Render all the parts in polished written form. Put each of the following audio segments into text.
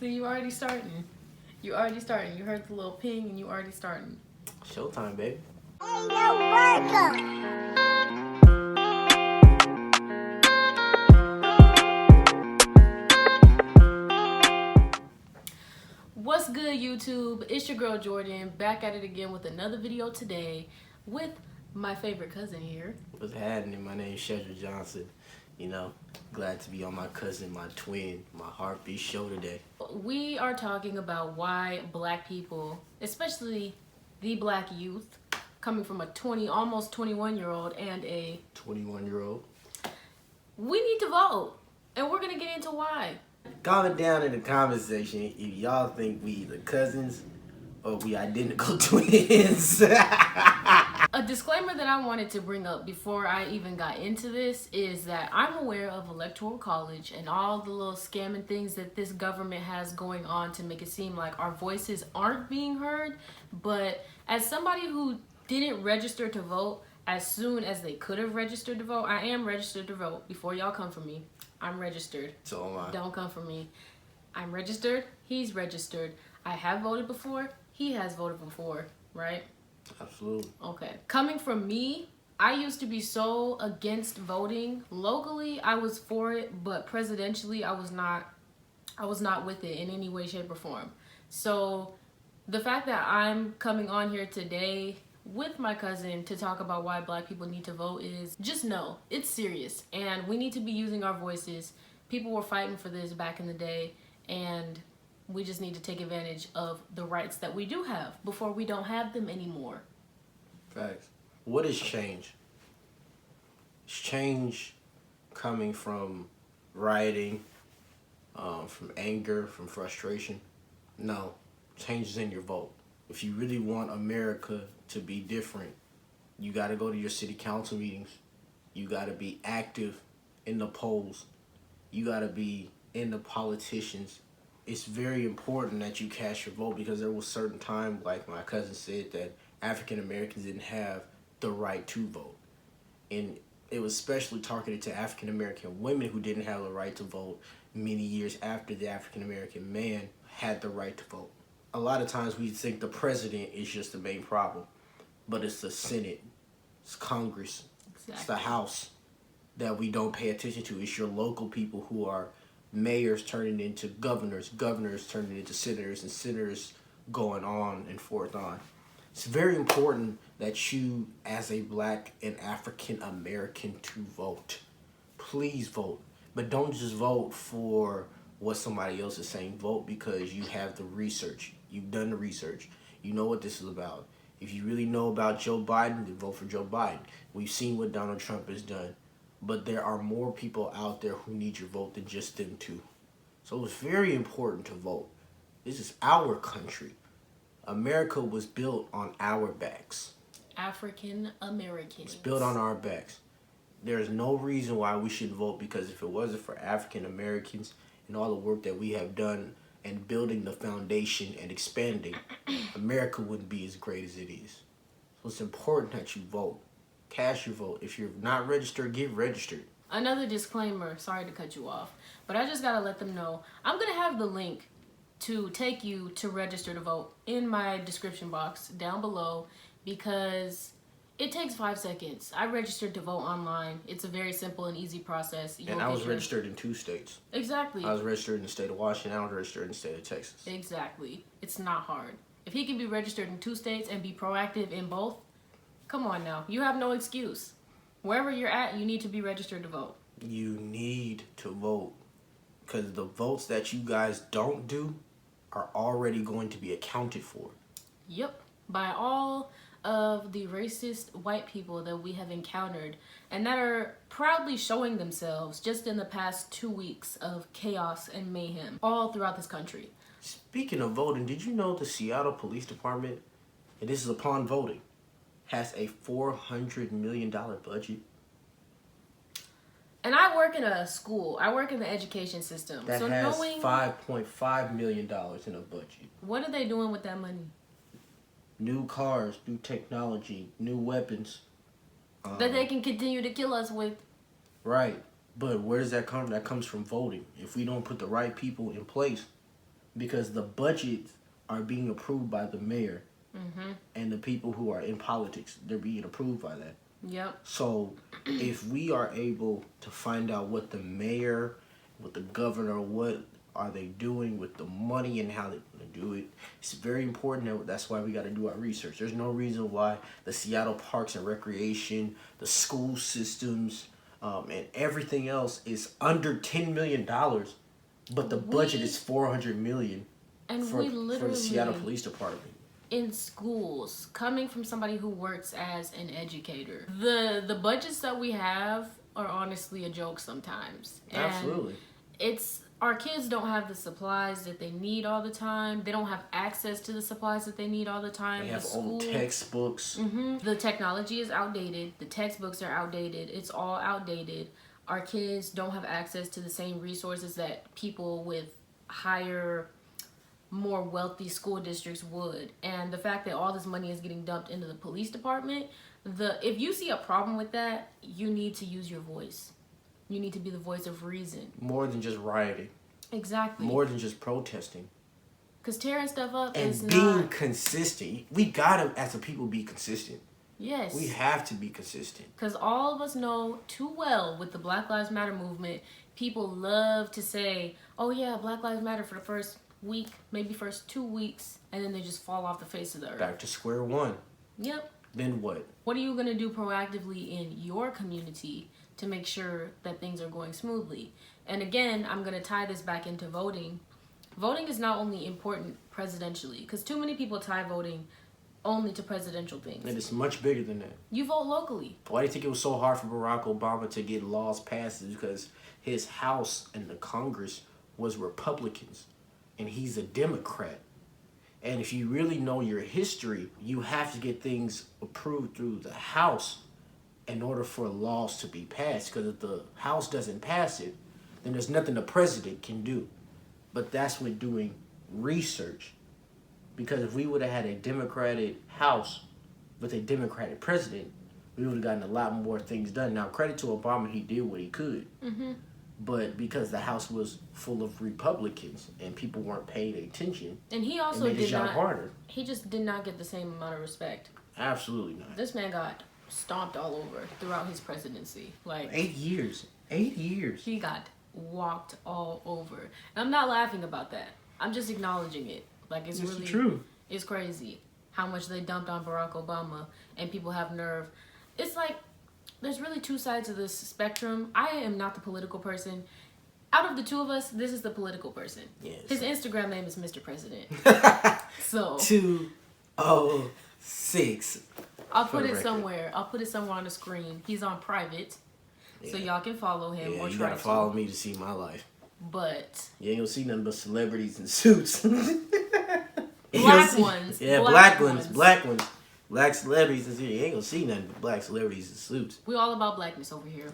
See, you already starting. You already starting. You heard the little ping and you already starting. Showtime, baby. Ain't no worker. What's good, YouTube? It's your girl Jhordyn, back at it again with another video today with my favorite cousin here. What's happening? My name is Jhordyn Johnson. You know, glad to be on my cousin, my twin, my heartbeat show today. We are talking about why black people, especially the black youth, coming from a almost 21-year-old and a 21-year-old. we need to vote. And we're gonna get into why. Comment down in the comment section if y'all think we either cousins or we identical twins. A disclaimer that I wanted to bring up before I even got into this is that I'm aware of electoral college and all the little scamming things that this government has going on to make it seem like our voices aren't being heard. But as somebody who didn't register to vote as soon as they could have registered to vote, I am registered to vote. Before y'all come for me, I'm registered. So am I. Don't come for me. I'm registered. He's registered. I have voted before. He has voted before, right? Absolutely. Okay. Coming from me, I used to be so against voting. Locally, I was for it, but presidentially, I was not with it in any way, shape, or form. So the fact that I'm coming on here today with my cousin to talk about why black people need to vote is just know it's serious and we need to be using our voices. People were fighting for this back in the day and we just need to take advantage of the rights that we do have before we don't have them anymore. Facts. What is change? Is change coming from rioting, from anger, from frustration? No. Change is in your vote. If you really want America to be different, you got to go to your city council meetings. You got to be active in the polls. You got to be in the politicians. It's very important that you cast your vote because there was certain time, like my cousin said, that African Americans didn't have the right to vote. And it was especially targeted to African American women who didn't have the right to vote many years after the African American man had the right to vote. A lot of times we think the president is just the main problem, but it's the Senate, it's Congress, It's the House that we don't pay attention to. It's your local people who are mayors turning into governors, governors turning into senators, and senators going on and forth on. It's very important that you, as a black and African American, to vote. Please vote. But don't just vote for what somebody else is saying. Vote because you have the research. You've done the research. You know what this is about. If you really know about Joe Biden, then vote for Joe Biden. We've seen what Donald Trump has done. But there are more people out there who need your vote than just them two. So it's very important to vote. This is our country. America was built on our backs. African Americans. It's built on our backs. There's no reason why we should vote because if it wasn't for African Americans and all the work that we have done and building the foundation and expanding, America wouldn't be as great as it is. So it's important that you vote. Cast your vote. If you're not registered, get registered. Another disclaimer, sorry to cut you off, but I just gotta let them know. I'm gonna have the link to take you to register to vote in my description box down below because it takes 5 seconds. I registered to vote online. It's a very simple and easy process. And I was registered in 2 states. Exactly. I was registered in the state of Washington. I was registered in the state of Texas. Exactly. It's not hard. If he can be registered in 2 states and be proactive in both, come on now. You have no excuse. Wherever you're at, you need to be registered to vote. You need to vote because the votes that you guys don't do are already going to be accounted for. Yep. By all of the racist white people that we have encountered and that are proudly showing themselves just in the past 2 weeks of chaos and mayhem all throughout this country. Speaking of voting, did you know the Seattle Police Department, and this is upon voting, has a $400 million budget? And I work in a school. I work in the education system. That so has knowing $5.5 million in a budget. What are they doing with that money? New cars, new technology, new weapons. That they can continue to kill us with. Right. But where does that come from? That comes from voting. If we don't put the right people in place, because the budgets are being approved by the mayor and the people who are in politics. They're being approved by that. Yep. So if we are able to find out what the mayor, what the governor, what are they doing with the money and how they're going to do it, it's very important. That's why we got to do our research. There's no reason why the Seattle Parks and Recreation, the school systems, and everything else is under $10 million, but the budget is $400 million and for the Seattle Police Department. In schools, coming from somebody who works as an educator, the budgets that we have are honestly a joke sometimes. And Absolutely. It's our kids don't have the supplies that they need all the time. They don't have access to the supplies that they need all the time. They have old textbooks. The technology is outdated. The textbooks are outdated. It's all outdated. Our kids don't have access to the same resources that people with higher, more wealthy school districts would. And the fact that all this money is getting dumped into the police department, if you see a problem with that, you need to use your voice. You need to be the voice of reason. More than just rioting. Exactly. More than just protesting. Because tearing stuff up and is being not... consistent. We gotta, as a people, be consistent. Yes. We have to be consistent. Because all of us know too well with the Black Lives Matter movement, people love to say, oh yeah, Black Lives Matter for the first week, maybe first 2 weeks, and then they just fall off the face of the earth. Back to square one. Yep. Then what? What are you going to do proactively in your community to make sure that things are going smoothly? And again, I'm going to tie this back into voting. Voting is not only important presidentially, because too many people tie voting only to presidential things. And it's much bigger than that. You vote locally. Why do you think it was so hard for Barack Obama to get laws passed? It's because his House and the Congress was Republicans, and he's a Democrat. And if you really know your history, you have to get things approved through the House in order for laws to be passed. Because if the House doesn't pass it, then there's nothing the president can do. But that's with doing research. Because if we would have had a Democratic House with a Democratic president, we would have gotten a lot more things done. Now, credit to Obama, he did what he could. But because the House was full of Republicans and people weren't paying attention, and he also it made his job harder. He just did not get the same amount of respect. Absolutely not. This man got stomped all over throughout his presidency. Like 8 years. 8 years. He got walked all over. And I'm not laughing about that. I'm just acknowledging it. Like it's really true. It's crazy how much they dumped on Barack Obama, and people have nerve. It's like there's really two sides of this spectrum. I am not the political person. Out of the two of us, this is the political person. Yes. His Instagram name is Mr. President. So 206. I'll put it somewhere. I'll put it somewhere on the screen. He's on private, so y'all can follow him or you try gotta follow me to see my life. But you ain't gonna see nothing but celebrities in suits. Black ones. Yeah, black ones. Black celebrities in suits. You ain't gonna see nothing but black celebrities in suits. We all about blackness over here.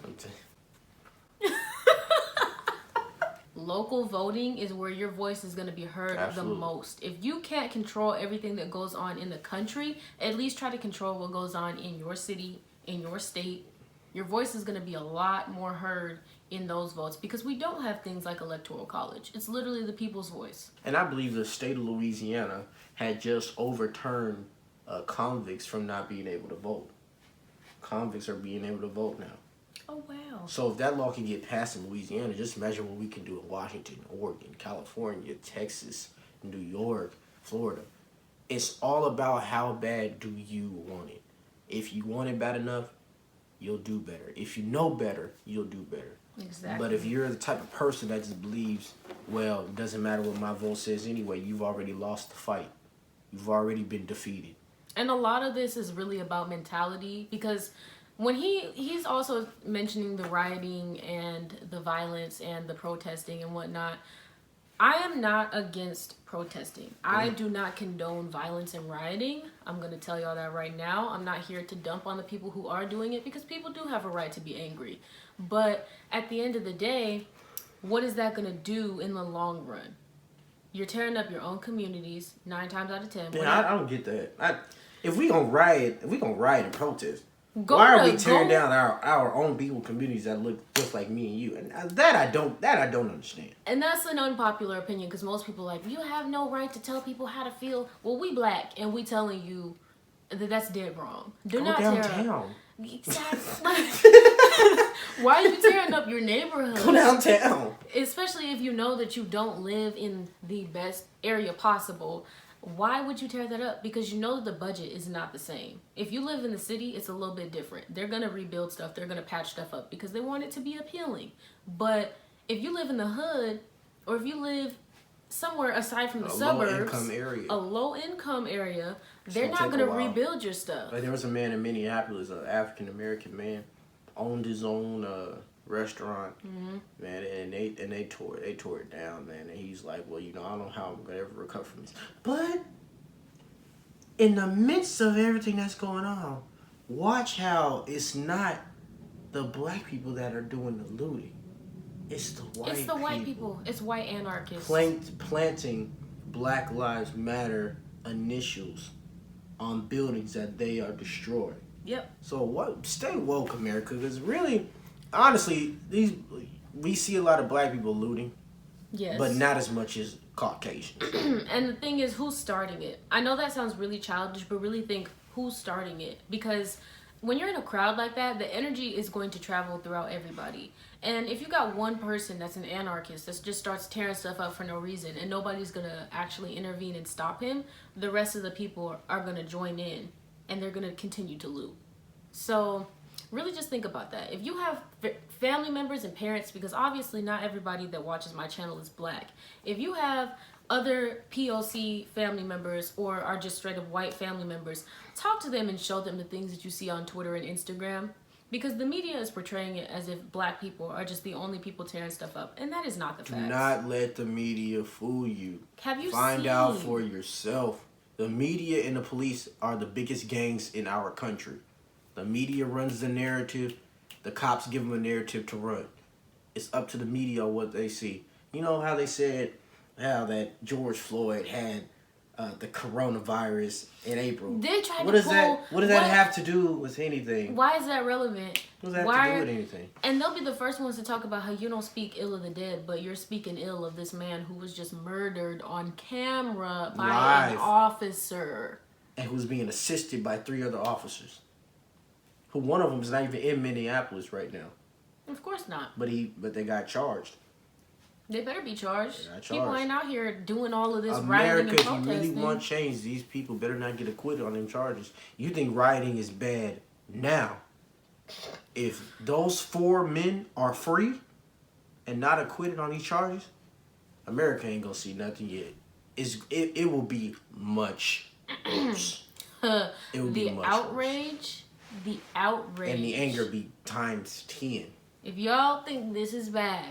Local voting is where your voice is going to be heard the most. If you can't control everything that goes on in the country, at least try to control what goes on in your city, in your state. Your voice is going to be a lot more heard in those votes because we don't have things like electoral college. It's literally the people's voice. And I believe the state of Louisiana had just overturned convicts from not being able to vote. Convicts are being able to vote now. Oh, wow. So if that law can get passed in Louisiana, just imagine what we can do in Washington, Oregon, California, Texas, New York, Florida. It's all about how bad do you want it. If you want it bad enough, you'll do better. If you know better, you'll do better. Exactly. But if you're the type of person that just believes, well, it doesn't matter what my vote says anyway, you've already lost the fight. You've already been defeated. And a lot of this is really about mentality because when he's also mentioning the rioting and the violence and the protesting and whatnot, I am not against protesting. I do not condone violence and rioting. I'm going to tell y'all that right now. I'm not here to dump on the people who are doing it because people do have a right to be angry. But at the end of the day, what is that going to do in the long run? You're tearing up your own communities 9 times out of 10. Yeah, I don't get that. If we gonna riot and protest, Why are we tearing down our own people communities that look just like me and you? And that I don't understand. And that's an unpopular opinion because most people are like, you have no right to tell people how to feel. Well, we black and we telling you that that's dead wrong. Do not tear up. Exactly. Why are you tearing up your neighborhood? Go downtown. Especially if you know that you don't live in the best area possible. Why would you tear that up? Because you know that the budget is not the same. If you live in the city, it's a little bit different. They're going to rebuild stuff. They're going to patch stuff up because they want it to be appealing. But if you live in the hood, or if you live somewhere aside from the suburbs, a low-income area, they're not going to rebuild your stuff. Like there was a man in Minneapolis, an African-American man, owned his own restaurant, man, and they tore it down, man. And he's like, well, you know, I don't know how I'm gonna ever recover from this. But in the midst of everything that's going on, watch how it's not the black people that are doing the looting. It's the white people. It's white anarchists. Planting Black Lives Matter initials on buildings that they are destroying. Yep. So stay woke, America, because really, honestly, we see a lot of black people looting, yes, but not as much as Caucasians. And the thing is, who's starting it? I know that sounds really childish, but really think who's starting it, because when you're in a crowd like that, the energy is going to travel throughout everybody. And if you got one person that's an anarchist that just starts tearing stuff up for no reason and nobody's going to actually intervene and stop him, the rest of the people are going to join in and they're going to continue to loot. So really just think about that. If you have family members and parents, because obviously not everybody that watches my channel is black. If you have other POC family members or are just straight up white family members, talk to them and show them the things that you see on Twitter and Instagram. Because the media is portraying it as if black people are just the only people tearing stuff up. And that is not the fact. Do not let the media fool you. Have you Find out for yourself. The media and the police are the biggest gangs in our country. The media runs the narrative. The cops give them a narrative to run. It's up to the media what they see. You know how they said how that George Floyd had the coronavirus in April. They tried what to What does that have to do with anything? Why is that relevant? What does that have to do with anything? And they'll be the first ones to talk about how you don't speak ill of the dead, but you're speaking ill of this man who was just murdered on camera by an officer. And who's being assisted by 3 other officers. Who one of them is not even in Minneapolis right now. Of course not. But they got charged. They better be charged. They got charged. People ain't out here doing all of this rioting and protesting. America, if you really want change, these people better not get acquitted on them charges. You think rioting is bad now. If those 4 men are free and not acquitted on these charges, America ain't gonna see nothing yet. It will be much worse. It will be much worse. The outrage. And the anger be times 10. If y'all think this is bad,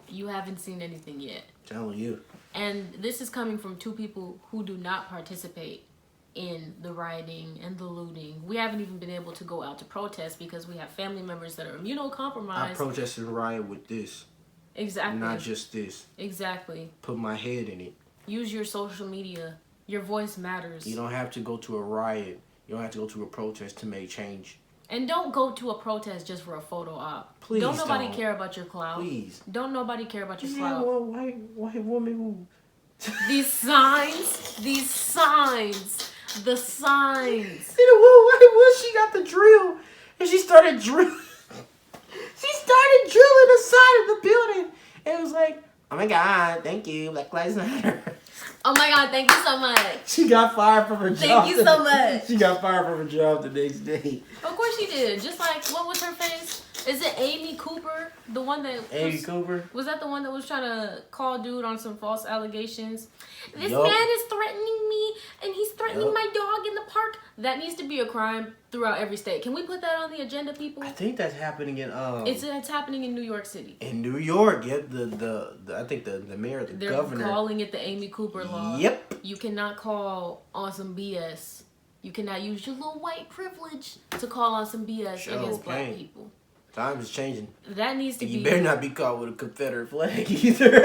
you haven't seen anything yet. I'm telling you. And this is coming from 2 people who do not participate in the rioting and the looting. We haven't even been able to go out to protest because we have family members that are immunocompromised. I protested and riot with this. Exactly. Not just this. Exactly. Put my head in it. Use your social media. Your voice matters. You don't have to go to a riot. You don't have to go to a protest to make change. And don't go to a protest just for a photo op. Please don't nobody care about your clout. Please. Don't nobody care about your clout. Well, white woman who... These signs. The signs. See the little white woman, she got the drill. And she started drilling. She started drilling the side of the building. And it was like, oh my God, thank you, Black Lives Matter. Oh my God, thank you so much. She got fired from her job. Thank you so much. She got fired from her job the next day. Of course she did. Just like, what was her face? Is it Amy Cooper? The one that... Cooper? Was that the one that was trying to call dude on some false allegations? This Yup. man is threatening me, and he's threatening my dog in the park. That needs to be a crime throughout every state. Can we put that on the agenda, people? I think that's happening in... It's happening in New York City. In New York, yep. I think the mayor, the governor... They're calling it the Amy Cooper law. Yep. You cannot call on some BS. You cannot use your little white privilege to call on some BS against black people. Times is changing. That needs to be... You better not be caught with a Confederate flag either.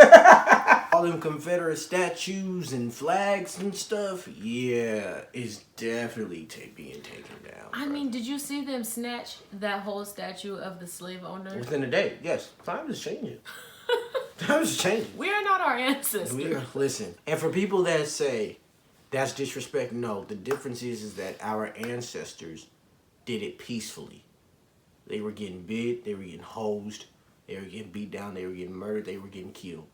all them Confederate statues and flags and stuff, yeah, it's definitely being taken down. I bro. mean, did you see them snatch that whole statue of the slave owner? Within a day, yes. Time is changing. Time is changing. We are not our ancestors. Listen, and for people that say that's disrespect, no. The difference is that our ancestors did it peacefully. They were getting bit, they were getting hosed, they were getting beat down, they were getting murdered, they were getting killed.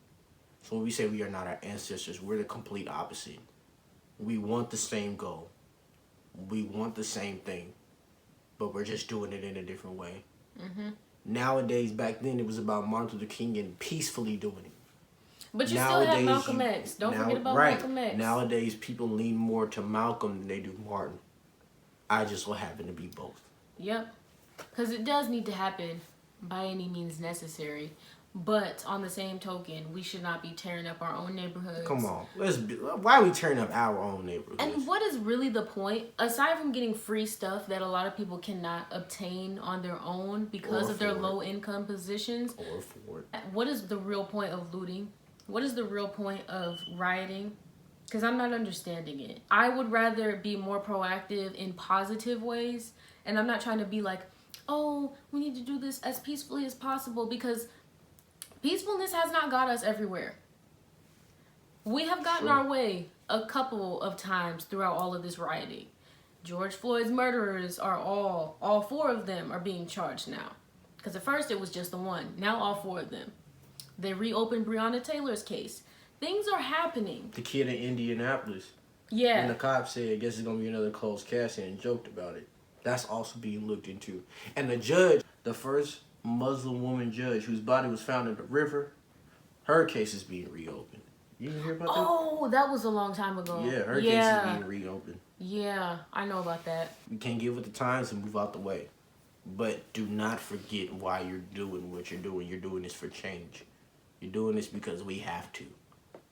So when we say we are not our ancestors, we're the complete opposite. We want the same goal. We want the same thing, but we're just doing it in a different way. Mm-hmm. Nowadays, back then, it was about Martin Luther King and peacefully doing it. But you still have Malcolm X. Don't forget about Malcolm X. Nowadays, people lean more to Malcolm than they do Martin. I just so happen to be both. Yep. Because it does need to happen by any means necessary. But on the same token, we should not be tearing up our own neighborhoods. Come on. Why are we tearing up our own neighborhoods? And what is really the point? Aside from getting free stuff that a lot of people cannot obtain on their own because of their low income positions. Or afford. What is the real point of looting? What is the real point of rioting? Because I'm not understanding it. I would rather be more proactive in positive ways. And I'm not trying to be like, oh, we need to do this as peacefully as possible. Because peacefulness has not got us everywhere. We have gotten our way a couple of times throughout all of this rioting. George Floyd's murderers are all four of them are being charged now. Because at first it was just the one. Now all four of them. They reopened Breonna Taylor's case. Things are happening. The kid in Indianapolis. Yeah. And the cop said, I guess it's going to be another closed case and joked about it. That's also being looked into. And the judge, the first Muslim woman judge whose body was found in the river, her case is being reopened. You didn't hear about that? Oh, that was a long time ago. Yeah, her case is being reopened. Yeah, I know about that. We can't get with the times and move out the way. But do not forget why you're doing what you're doing. You're doing this for change. You're doing this because we have to.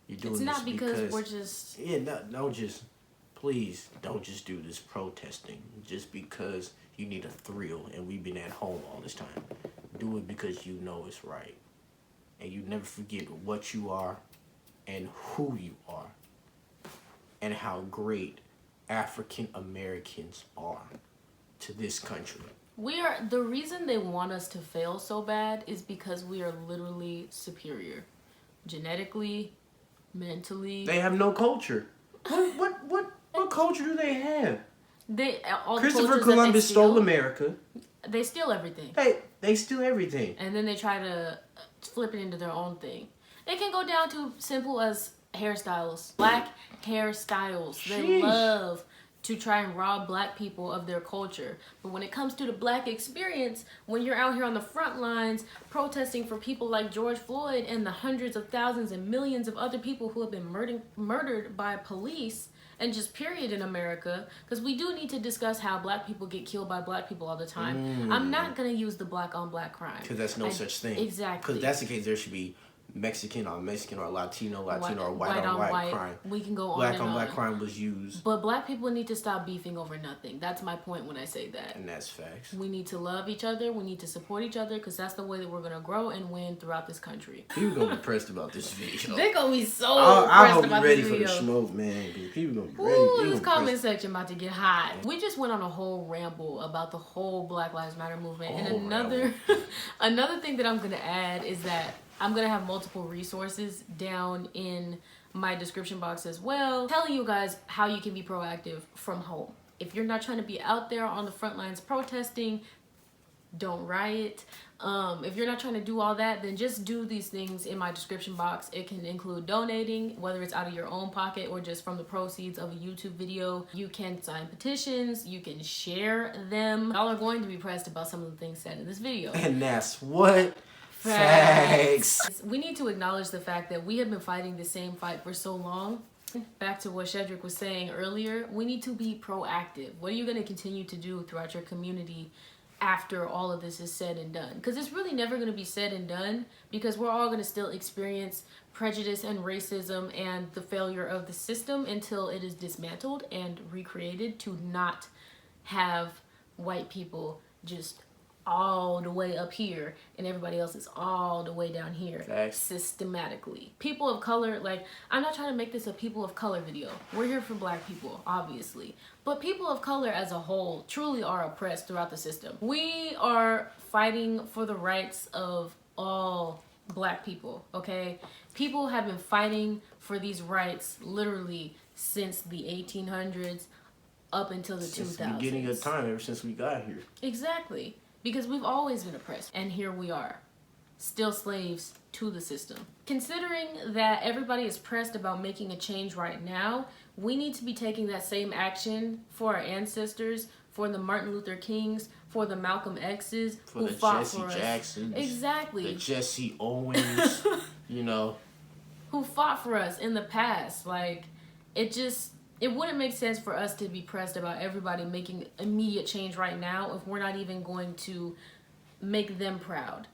You're doing it's this not because we're just... Yeah, please don't just do this protesting just because you need a thrill and we've been at home all this time. Do it because you know it's right. And you never forget what you are and who you are and how great African Americans are to this country. The reason they want us to fail so bad is because we are literally superior. Genetically, mentally. They have no culture. What culture do they have? Christopher Columbus stole America. They steal everything. They steal everything. And then they try to flip it into their own thing. It can go down to simple as hairstyles. Black hairstyles. Sheesh. They love to try and rob black people of their culture. But when it comes to the black experience, when you're out here on the front lines protesting for people like George Floyd and the hundreds of thousands and millions of other people who have been murdered by police, and just period in America, because we do need to discuss how black people get killed by black people all the time. I'm not going to use the black on black crime. Because that's no such thing. Exactly. Because that's the case, there should be Mexican or Latino or white on white crime. We can go black on black crime was used. But black people need to stop beefing over nothing. That's my point when I say that. And that's facts. We need to love each other. We need to support each other because that's the way that we're going to grow and win throughout this country. People going to be pressed about this video. They're going to be so I pressed hope about you're ready this for video. the smoke, man. People going to be ready. Ooh, this comment section about to get hot. We just went on a whole ramble about the whole Black Lives Matter movement. And another thing that I'm going to add is that I'm going to have multiple resources down in my description box as well, telling you guys how you can be proactive from home. If you're not trying to be out there on the front lines protesting, don't riot. If you're not trying to do all that, then just do these things in my description box. It can include donating, whether it's out of your own pocket or just from the proceeds of a YouTube video. You can sign petitions, you can share them. Y'all are going to be pressed about some of the things said in this video. And that's what? Facts. We need to acknowledge the fact that we have been fighting the same fight for so long. Back to what Shedrick was saying earlier, we need to be proactive. What are you going to continue to do throughout your community after all of this is said and done? Because it's really never going to be said and done, because we're all going to still experience prejudice and racism and the failure of the system until it is dismantled and recreated to not have white people just all the way up here and everybody else is all the way down here. Facts. Systematically. People of color, like, I'm not trying to make this a people of color video. We're here for black people, obviously. But people of color as a whole truly are oppressed throughout the system. We are fighting for the rights of all black people, okay? People have been fighting for these rights literally since the 1800s up until the 2000s. Since the beginning of time, ever since we got here. Exactly. Because we've always been oppressed. And here we are, still slaves to the system. Considering that everybody is pressed about making a change right now, we need to be taking that same action for our ancestors, for the Martin Luther Kings, for the Malcolm X's, For who the fought Jesse for us. Jacksons. Exactly. The Jesse Owens, you know. Who fought for us in the past. Like, it wouldn't make sense for us to be pressed about everybody making immediate change right now if we're not even going to make them proud.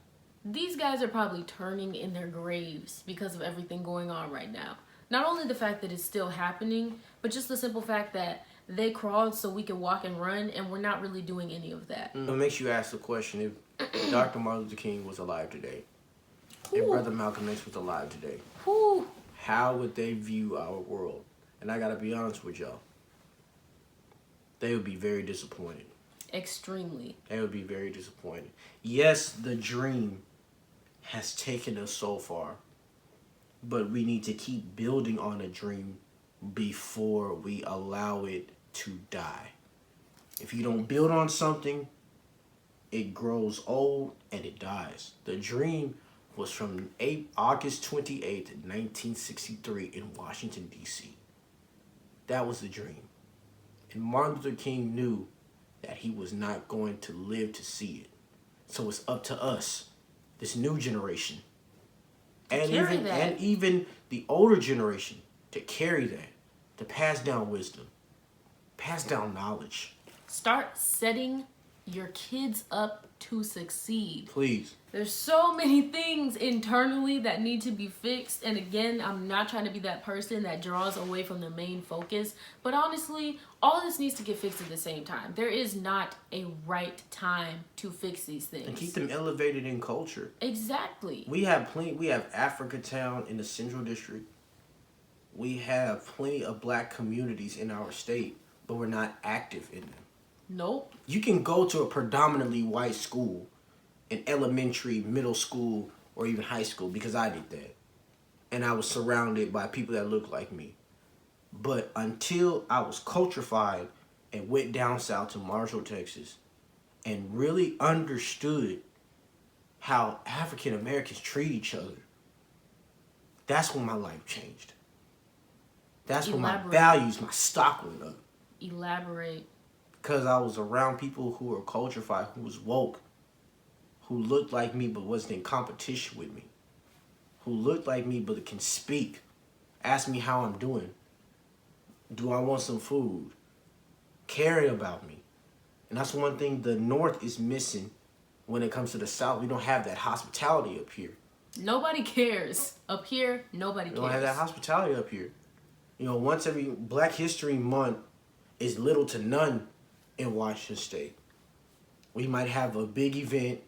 These guys are probably turning in their graves because of everything going on right now. Not only the fact that it's still happening, but just the simple fact that they crawled so we could walk and run, and we're not really doing any of that. It makes you ask the question, if Dr. Martin Luther King was alive today, if Ooh. Brother Malcolm X was alive today, Whew. how would they view our world? And I gotta be honest with y'all, they would be very disappointed. Extremely. They would be very disappointed. Yes, the dream has taken us so far, but we need to keep building on a dream before we allow it to die. If you don't build on something, it grows old and it dies. The dream was from August 28th, 1963 in Washington, D.C. That was the dream. And Martin Luther King knew that he was not going to live to see it. So it's up to us, this new generation, and even the older generation, to carry that, to pass down wisdom, pass down knowledge. Start setting your kids up to succeed. Please. There's so many things internally that need to be fixed. And again, I'm not trying to be that person that draws away from the main focus. But honestly, all this needs to get fixed at the same time. There is not a right time to fix these things. And keep them elevated in culture. Exactly. We have plenty. We have Africa Town in the Central District. We have plenty of black communities in our state, but we're not active in them. Nope. You can go to a predominantly white school in elementary, middle school, or even high school, because I did that. And I was surrounded by people that looked like me. But until I was culturified and went down south to Marshall, Texas, and really understood how African Americans treat each other, that's when my life changed. That's when my values, my stock went up. Elaborate. Because I was around people who were culturified, who was woke, who looked like me but wasn't in competition with me, who looked like me but can speak, ask me how I'm doing, do I want some food, caring about me. And that's one thing the North is missing when it comes to the South. We don't have that hospitality up here. Nobody cares. Up here, nobody cares. We don't have that hospitality up here. You know, once every Black History Month is little to none in Washington State. We might have a big event,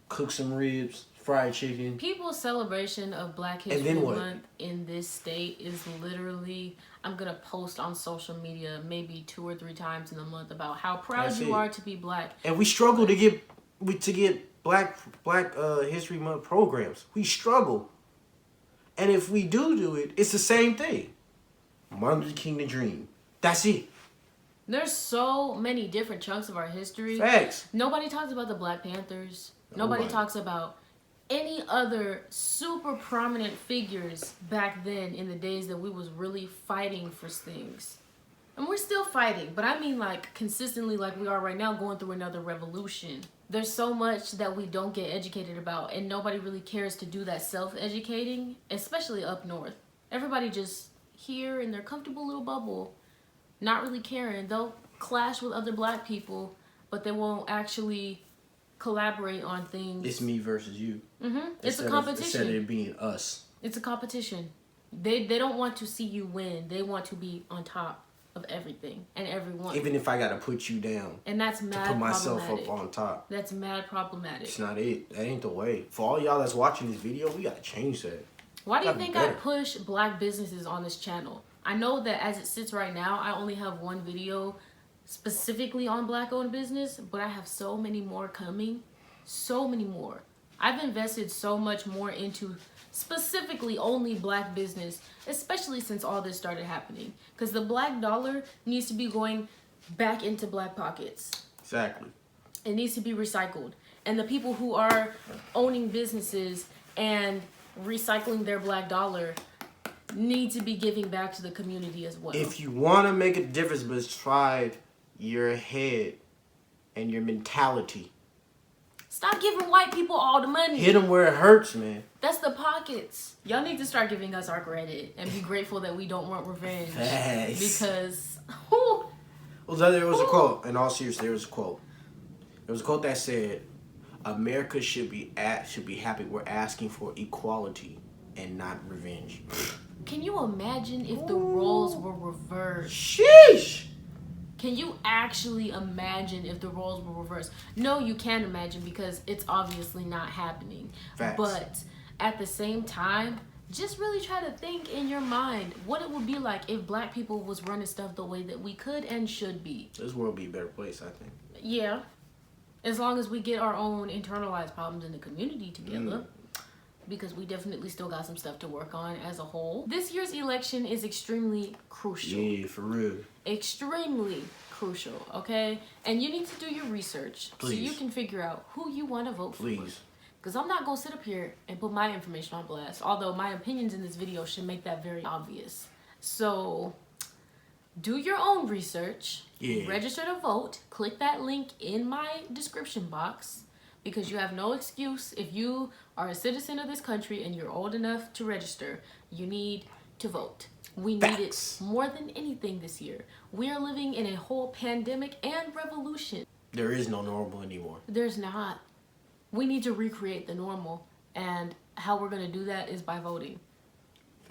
cook some ribs, fried chicken. People's celebration of Black History Month in this state is literally, I'm going to post on social media maybe 2 or 3 times in a month about how proud you are to be black. And we struggle to get Black History Month programs. We struggle. And if we do it, it's the same thing. Martin Luther King, the dream. That's it. There's so many different chunks of our history. Facts. Nobody talks about the Black Panthers. Nobody talks about any other super prominent figures back then in the days that we was really fighting for things. And we're still fighting, but I mean like consistently like we are right now, going through another revolution. There's so much that we don't get educated about, and nobody really cares to do that self-educating, especially up north. Everybody just here in their comfortable little bubble, not really caring. They'll clash with other black people, but they won't actually collaborate on things. It's me versus you. It's a competition. Instead of it being us. It's a competition. They don't want to see you win. They want to be on top of everything and everyone. Even if I gotta put you down And that's to mad put myself problematic. up on top. That's mad problematic. It's not it. That ain't the way. For all y'all that's watching this video, we gotta change that. Why do you Gotta be think I better. push black businesses on this channel? I know that as it sits right now, I only have one video specifically on black owned business, but I have so many more coming. So many more. I've invested so much more into specifically only black business, especially since all this started happening. Because the black dollar needs to be going back into black pockets. Exactly. It needs to be recycled. And the people who are owning businesses and recycling their black dollar need to be giving back to the community as well. If you wanna make a difference beside your head and your mentality, Stop giving white people all the money. hit them where it hurts, man. That's the pockets. Y'all need to start giving us our credit and be grateful that we don't want revenge. Facts. Because Well, there was a quote. In all seriousness, there was a quote. There was a quote that said, "America should be happy. We're asking for equality and not revenge." can you imagine if the roles were reversed? Sheesh. Can you actually imagine if the roles were reversed? No, you can't imagine because it's obviously not happening. Facts. But at the same time, just really try to think in your mind what it would be like if black people was running stuff the way that we could and should be. This world would be a better place, I think. Yeah. As long as we get our own internalized problems in the community together. Because we definitely still got some stuff to work on as a whole. This year's election is extremely crucial. Yeah, for real. Extremely crucial, okay? And you need to do your research so you Please. can figure out who you want to vote for. Please. Because I'm not going to sit up here and put my information on blast, although my opinions in this video should make that very obvious. So, do your own research. Yeah. Register to vote. Click that link in my description box. Because you have no excuse. If you are a citizen of this country and you're old enough to register, you need to vote. We need it Facts. more than anything this year. We are living in a whole pandemic and revolution. There is no normal anymore. There's not. We need to recreate the normal. And how we're going to do that is by voting.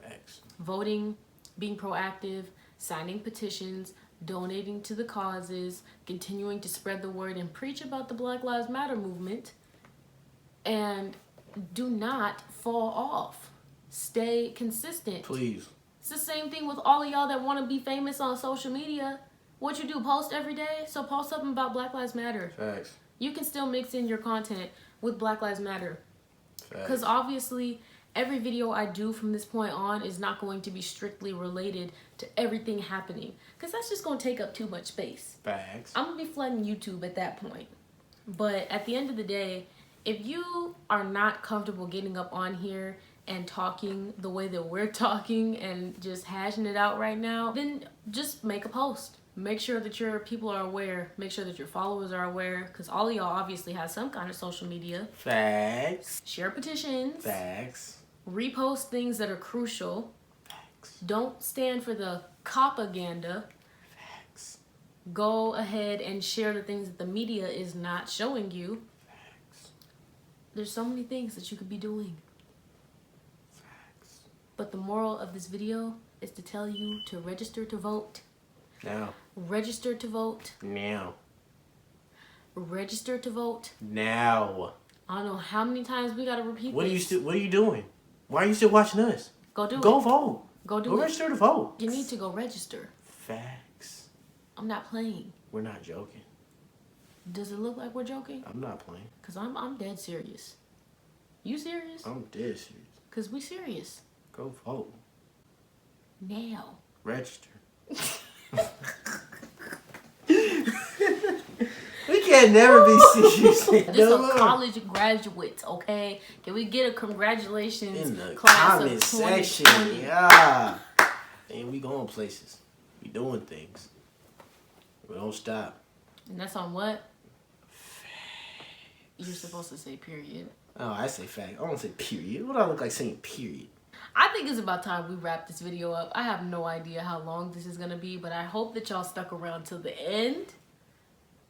Facts. Voting, being proactive, signing petitions, donating to the causes, continuing to spread the word and preach about the Black Lives Matter movement, and do not fall off. Stay consistent. Please. It's the same thing with all of y'all that want to be famous on social media. What you do, post every day? So post something about Black Lives Matter. Facts. You can still mix in your content with Black Lives Matter. Because Facts. obviously, every video I do from this point on is not going to be strictly related to everything happening. Because that's just going to take up too much space. Facts. I'm going to be flooding YouTube at that point. But at the end of the day, if you are not comfortable getting up on here and talking the way that we're talking and just hashing it out right now, then just make a post. Make sure that your people are aware. Make sure that your followers are aware. Because all of y'all obviously have some kind of social media. Facts. Share petitions. Facts. Repost things that are crucial. Facts. Don't stand for the propaganda. Facts. Go ahead and share the things that the media is not showing you. Facts. There's so many things that you could be doing. Facts. But the moral of this video is to tell you to register to vote. Now. Register to vote. Now. Register to vote. Now. I don't know how many times we gotta repeat What are this. you What are you doing? Why are you still watching us? Go do Go it. vote. Go do Go it. register to vote. You need to go register. Facts. I'm not playing. We're not joking. Does it look like we're joking? I'm not playing. Cause I'm dead serious. You serious? I'm dead serious. Cause we serious. Go vote. Now. Register. We can never be serious. This is college graduates, okay? Can we get a congratulations In the class comment of section. 2020? Yeah. And we going places. We doing things. We don't stop. And that's on what? You're supposed to say period. Oh, I say fact. I don't say period. What do I look like saying period? I think it's about time we wrap this video up. I have no idea how long this is gonna be, but I hope that y'all stuck around till the end.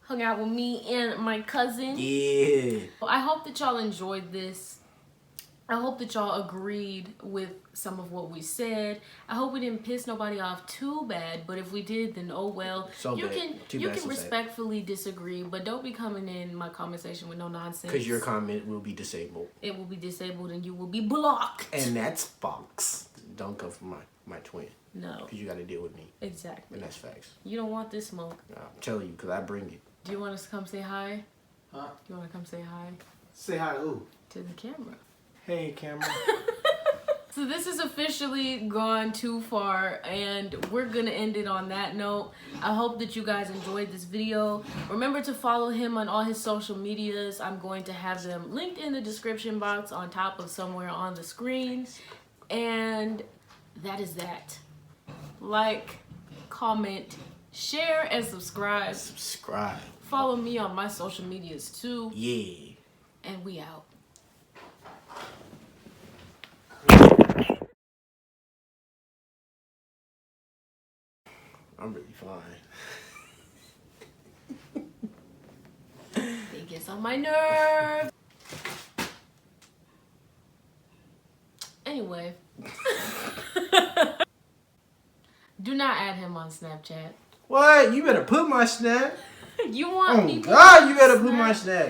Hung out with me and my cousin. Yeah. I hope that y'all enjoyed this. I hope that y'all agreed with some of what we said. I hope we didn't piss nobody off too bad, but if we did, then oh well. So you bad. can Too you bad, can so sad. respectfully disagree, but don't be coming in my comment section with no nonsense. Because your comment will be disabled. It will be disabled and you will be blocked. And that's Fox. Don't come from my twin. No. Because you got to deal with me. Exactly. And that's facts. You don't want this smoke. I'm telling you, because I bring it. Do you want us to come say hi? Huh? You want to come say hi? Say hi to who? To the camera. Hey, camera. So this has officially gone too far, and we're gonna end it on that note. I hope that you guys enjoyed this video. Remember to follow him on all his social medias. I'm going to have them linked in the description box on top of somewhere on the screen. And that is that. Like, comment, share, and subscribe. Subscribe. Follow me on my social medias too. Yeah. And we out. I'm really fine. It gets on my nerves. Anyway. Do not add him on Snapchat. What? You better put my snap. You want Oh, people God, you better put Snap- my snap.